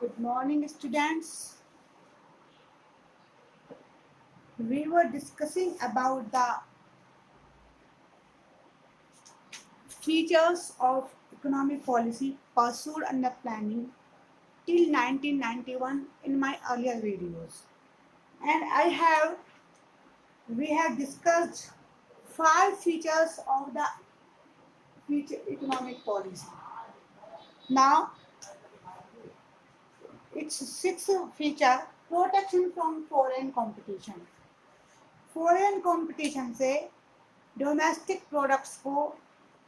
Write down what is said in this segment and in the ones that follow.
Good morning, students. We were discussing about the features of economic policy pursued under planning till 1991 in my earlier videos. And we have discussed 5 features of the future economic policy. Now, its sixth feature, protection from foreign competition. Foreign competition से domestic products को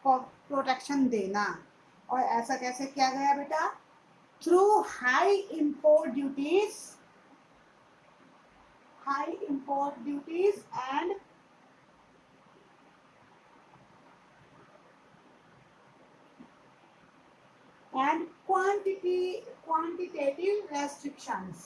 protection देना, और ऐसा कैसे किया गया बेटा? Through high import duties and quantitative restrictions.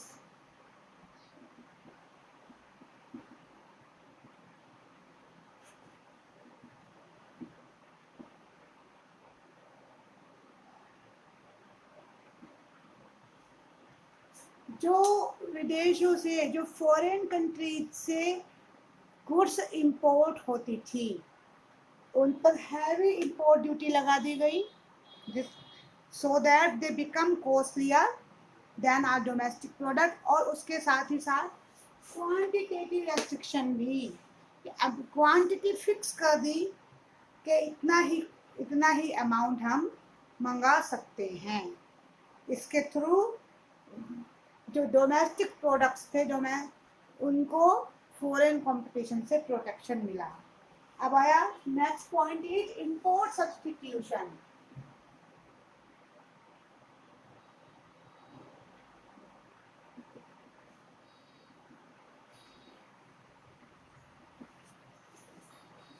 जो विदेशों से, जो फॉरेन कंट्रीज से गुड्स इंपोर्ट होती थी, उन पर हैवी इंपोर्ट ड्यूटी लगा दी गई, so that they become costlier than our domestic product. और उसके साथ ही साथ क्वांटिटेटिव रेस्ट्रिक्शन भी, अब क्वांटिटी फिक्स कर दी कि इतना ही अमाउंट हम मंगा सकते हैं. इसके थ्रू जो डोमेस्टिक प्रोडक्ट्स थे, उनको फॉरेन कंपटीशन से प्रोटेक्शन मिला. अब आया next point is import substitution.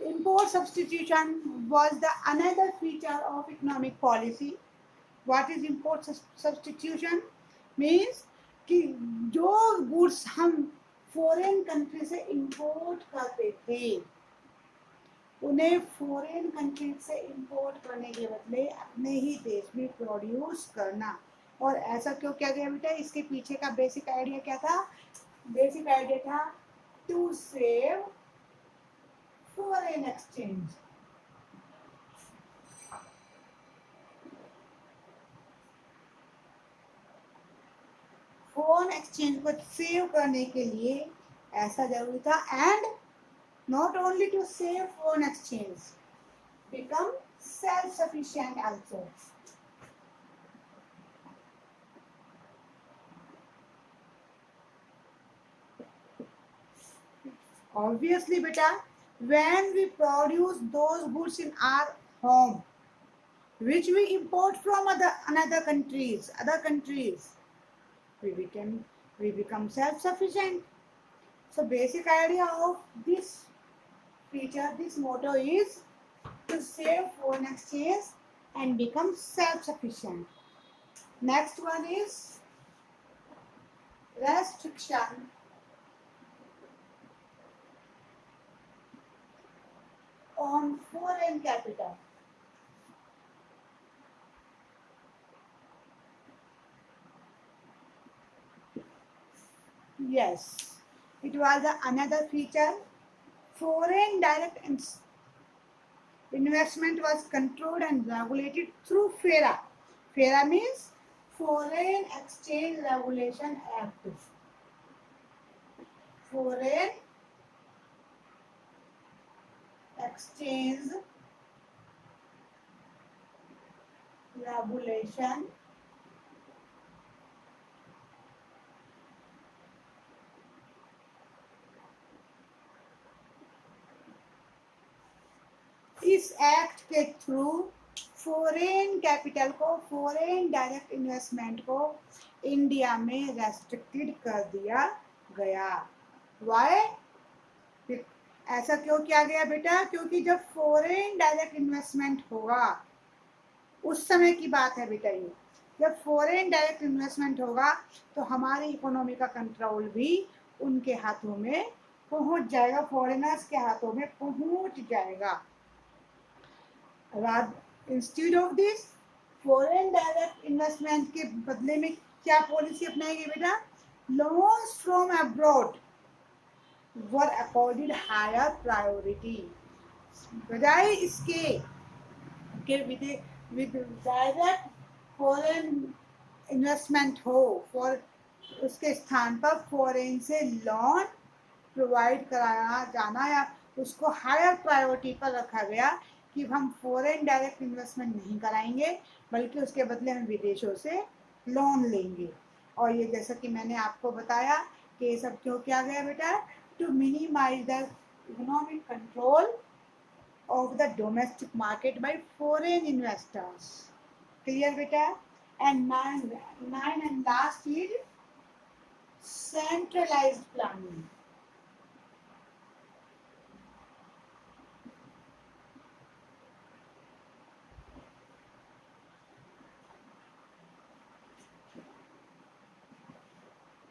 Import substitution was the another feature of economic policy. What is import substitution? Means कि जो गुड्स हम फॉरेन कंट्री से इंपोर्ट करते थे, उन्हें फॉरेन कंट्री से इंपोर्ट करने के बदले अपने ही देश में प्रोड्यूस करना. और ऐसा क्यों किया गया बेटा? इसके पीछे का बेसिक आइडिया क्या था? बेसिक आइडिया था to save foreign exchange. Foreign exchange को सेव करने के लिए ऐसा जरूरी था. And not only to save foreign exchange, become self sufficient also. Obviously beta, when we produce those goods in our home which we import from other countries, we become self-sufficient. So basic idea of this feature, this motto is to save foreign exchange and become self-sufficient. Next one is restriction on foreign capital. Yes, it was another feature. Foreign direct investment was controlled and regulated through FERA. FERA means Foreign Exchange Regulation Act. Foreign Exchange Regulation इस act के through foreign capital को, foreign direct investment को India में restricted कर दिया गया. Y? ऐसा क्यों किया गया बेटा? क्योंकि जब फॉरेन डायरेक्ट इन्वेस्टमेंट होगा, उस समय की बात है बेटा ये, जब फॉरेन डायरेक्ट इन्वेस्टमेंट होगा तो हमारी इकोनॉमी का कंट्रोल भी उनके हाथों में पहुंच जाएगा, फॉरेनर्स के हाथों में पहुंच जाएगा. Institute of this, foreign direct investment के बदले में क्या पॉलिसी अपनाई गई बेटा? Loans from abroad were accorded higher priority, बजाय इसके कि विद डायरेक्ट फॉरेन इन्वेस्टमेंट हो, फॉर उसके स्थान पर फॉरेन से लोन प्रोवाइड कराया जाना या उसको हायर प्रायोरिटी पर रखा गया कि हम फॉरेन डायरेक्ट इन्वेस्टमेंट नहीं कराएंगे बल्कि उसके बदले हम विदेशों से लोन लेंगे। और ये जैसा कि मैंने आपको बताया कि ये सब क्यों किया गया बेटा? To minimise the economic control of the domestic market by foreign investors. Clear beta? And nine and last is centralized planning.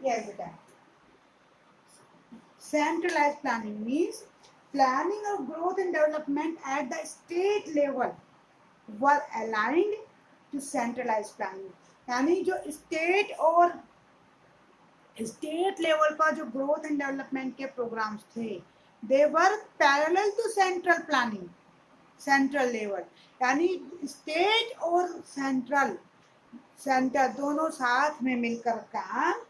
Yes beta. Centralized planning means planning of growth and development at the state level were aligned to centralized planning. यानी जो state level पर जो growth and development के programmes थे, they were parallel to central planning, central level, यानी state और centre दोनों साथ में मिलकर काम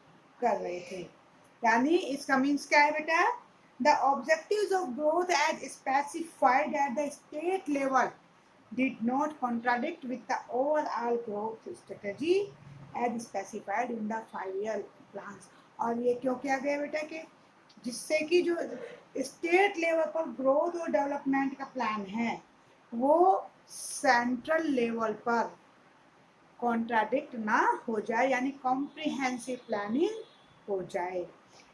कर रहे थे। यानी इसका मीन्स क्या है बेटा? The objectives of growth as specified at the state level did not contradict with the overall growth strategy as specified in the 5-year plans. और ये क्यों किया गया बेटा? कि जिससे कि जो स्टेट लेवल पर ग्रोथ और डेवलपमेंट का प्लान है वो सेंट्रल लेवल पर कॉन्ट्राडिक्ट ना हो जाए, यानी कॉम्प्रिहेंसिव प्लानिंग हो जाए।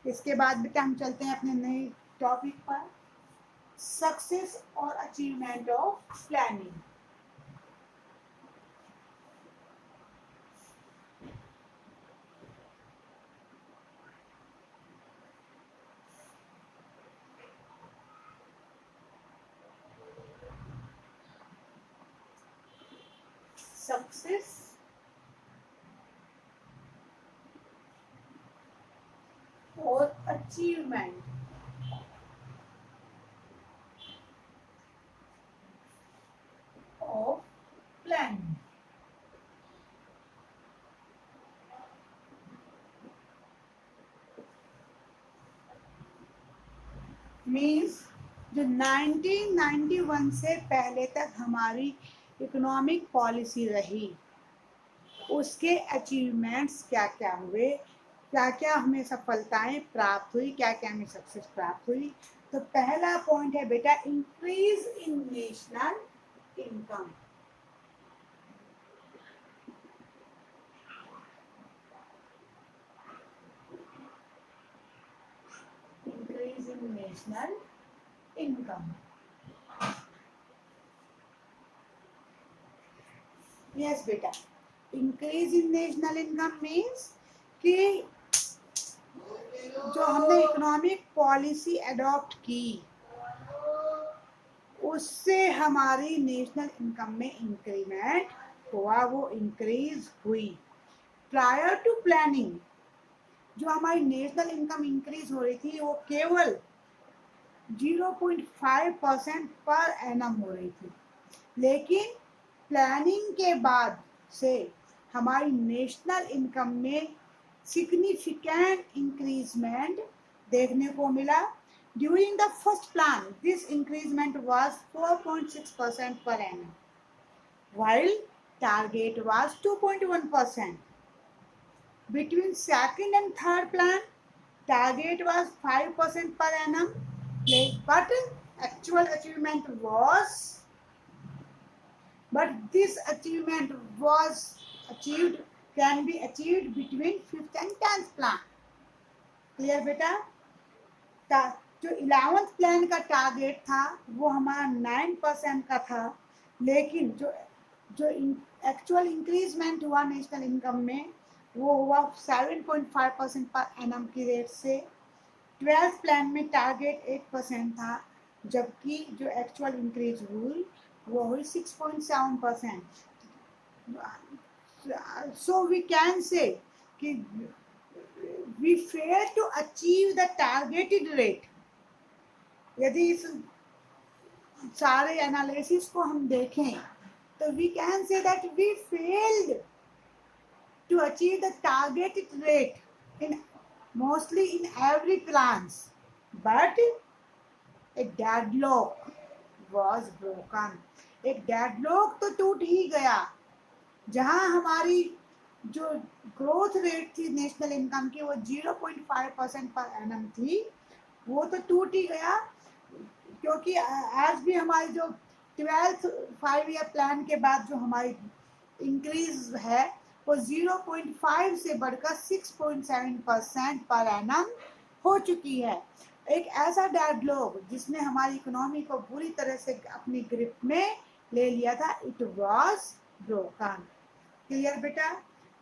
इसके बाद बेटा हम चलते हैं अपने नए टॉपिक पर, सक्सेस और अचीवमेंट ऑफ प्लानिंग। सक्सेस और अचीवमेंट ऑफ प्लानिंग। मीन्स जो 1991 से पहले तक हमारी इकोनॉमिक पॉलिसी रही उसके अचीवमेंट्स क्या क्या हुए, क्या क्या हमें सफलताएं प्राप्त हुई, क्या क्या हमें सक्सेस प्राप्त हुई। तो पहला पॉइंट है बेटा increase in national income. Increase in national income. Yes बेटा, increase in national income means कि जो हमने इकोनॉमिक पॉलिसी अडॉप्ट की उससे हमारी नेशनल इनकम में इंक्रीमेंट हुआ, वो इंक्रीज हुई। प्रायर टू प्लानिंग जो हमारी नेशनल इनकम इंक्रीज हो रही थी वो केवल 0.5% पर एनम हो रही थी, लेकिन प्लानिंग के बाद से हमारी नेशनल इनकम में सिग्निफिकेंट इंक्रीजमेंट देखने को मिला। During the first plan this increment was 4.6% per annum, while target was 2.1%. Between second and third plan, target was 5% per annum, but actual achievement was but this achievement was achieved can be achieved between 5th and 10th plan. Clear बेटा? जो 11th plan का target था वो हमारा 9% का था, लेकिन जो एक्चुअल इंक्रीजमेंट हुआ नेशनल इनकम में वो हुआ 7.5% पर एनम की रेट से। 12th प्लान में टारगेट 8% था, जबकि जो एक्चुअल इंक्रीज हुई वो हुई 6.7%. So we can say कि we fail to achieve the targeted rate. यदि इस सारे एनालिसिस को हम देखें तो we can say that we failed to achieve the targeted rate in mostly in every plans, but a deadlock was broken. एक deadlock तो टूट ही गया, जहां हमारी जो ग्रोथ रेट थी नेशनल इनकम की वो 0.5% पर एनम थी, वो तो टूट ही गया, क्योंकि आज भी हमारी जो 12th 5 ईयर प्लान के बाद जो हमारी इंक्रीज है वो 0.5 से बढ़कर 6.7% पर एनम हो चुकी है। एक ऐसा डेडलॉक जिसने हमारी इकोनॉमी को बुरी तरह से अपनी ग्रिप में ले लिया था, इट वाज ब्रोकन। क्लियर बेटा?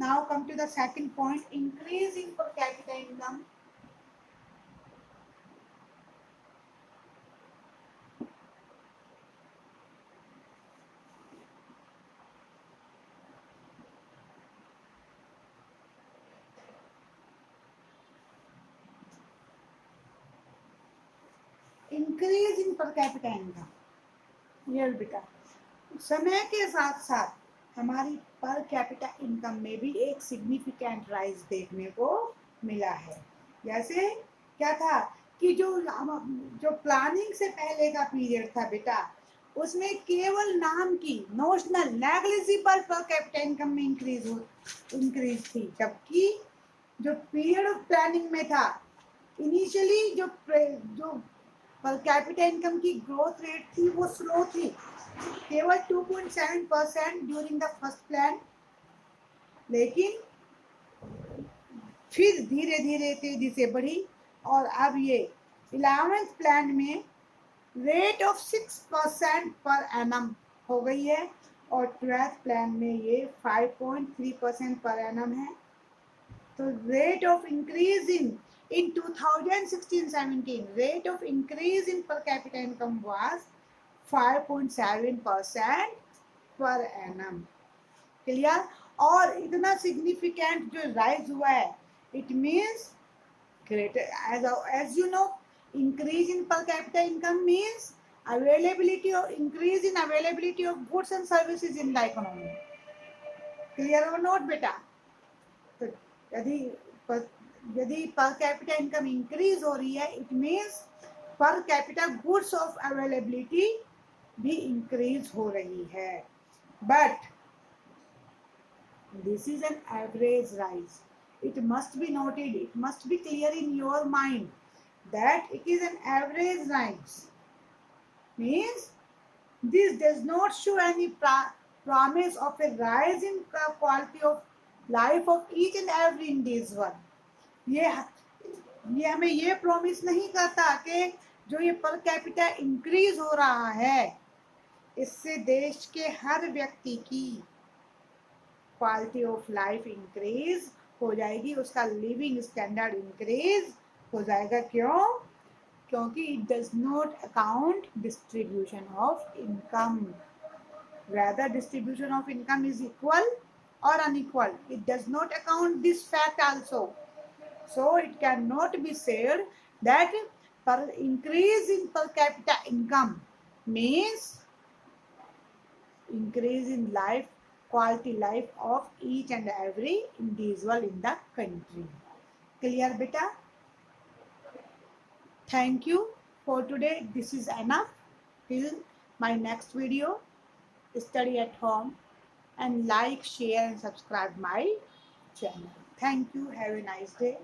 Now come to the second point, increase in per capita income. Increase in per capita income, ये बेटा समय के साथ साथ हमारी पर कैपिटा इनकम में भी एक सिग्निफिकेंट राइज देखने को मिला है। जैसे क्या था कि जो प्लानिंग से पहले का पीरियड था बेटा, उसमें केवल नाम की नोशनल नेग्लिजिबल पर कैपिटा इनकम में इंक्रीज थी, जबकि जो पीरियड ऑफ प्लानिंग में था इनिशियली जो पर कैपिटा इनकम की ग्रोथ रेट थी वो स्लो थी, केवल 2.7% ड्यूरिंग द फर्स्ट प्लान, लेकिन फिर धीरे धीरे तेजी से बढ़ी और अब ये 11th प्लान में रेट ऑफ 6% पर एनम हो गई है और 12th प्लान में ये 5.3% पर एनम है। तो rate of increase in 2016-17, rate of increase in per capita income was 5.7% per annum. Clear? और इतना सिग्निफिकेंट जो राइज हुआ है, it means greater, as you know, increase in per capita income means availability or increase in availability of goods and services in the economy. Clear or not बेटा? तो यदि पर capita income increase हो रही है, it means per capita goods of availability भी increase हो रही है, but this is an average rise. It must be noted, it must be clear in your mind that it is an average rise. Means this does not show any promise of a rise in quality of life of each and every individual. ये हमें ये promise नहीं करता कि जो ये per capita increase हो रहा है इससे देश के हर व्यक्ति की क्वालिटी ऑफ लाइफ इंक्रीज हो जाएगी, उसका लिविंग स्टैंडर्ड इंक्रीज हो जाएगा। क्यों? क्योंकि it does not account distribution of income, whether distribution of income is equal or unequal, it does not account this fact also. So it cannot be said that increase in per capita income means increase in life, quality life of each and every individual in the country. Clear beta? Thank you for today. This is enough. Till my next video, study at home and like, share and subscribe my channel. Thank you. Have a nice day.